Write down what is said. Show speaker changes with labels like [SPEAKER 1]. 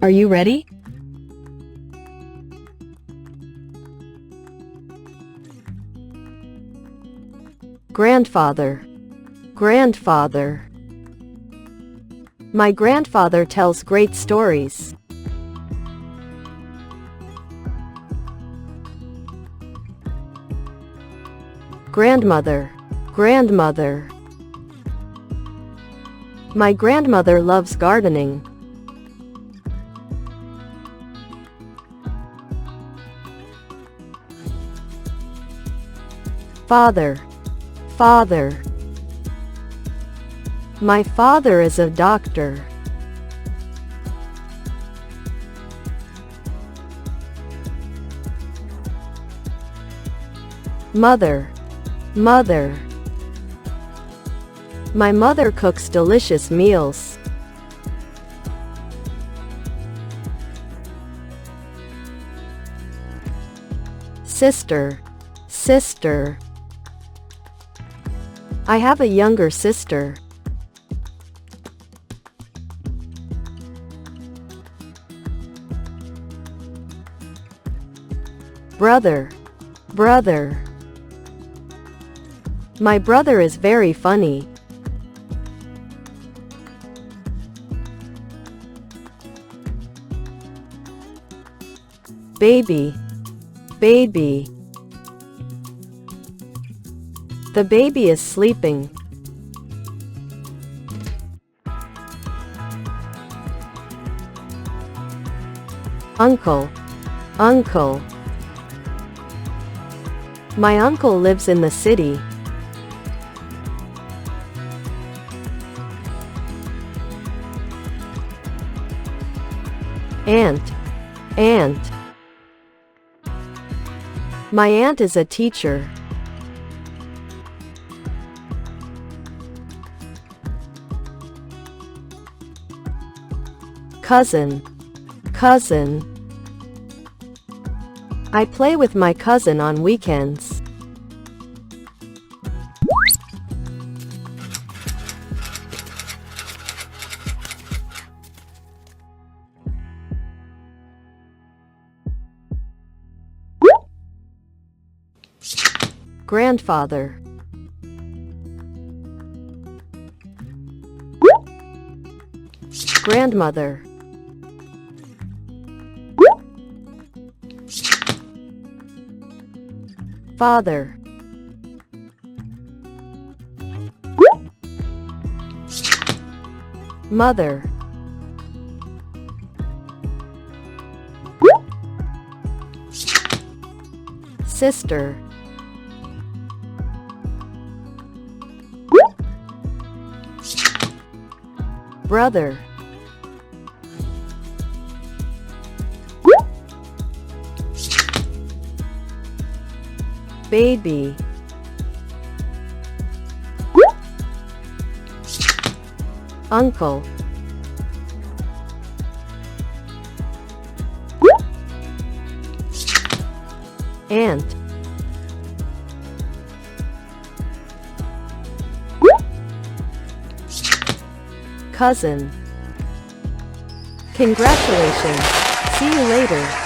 [SPEAKER 1] Are you ready?
[SPEAKER 2] Grandfather, grandfather. My grandfather tells great stories. Grandmother, grandmother. My grandmother loves gardening. Father, father. My father is a doctor. Mother, mother. My mother cooks delicious meals. Sister, sister. I have a younger sister. Brother, brother. My brother is very funny. Baby, baby. The baby is sleeping. Uncle, uncle. My uncle lives in the city. Aunt, aunt. My aunt is a teacher. Cousin, cousin. I play with my cousin on weekends. Grandfather, grandmother. Father, mother. Sister, brother. Baby, uncle, aunt, cousin. Congratulations! See you later.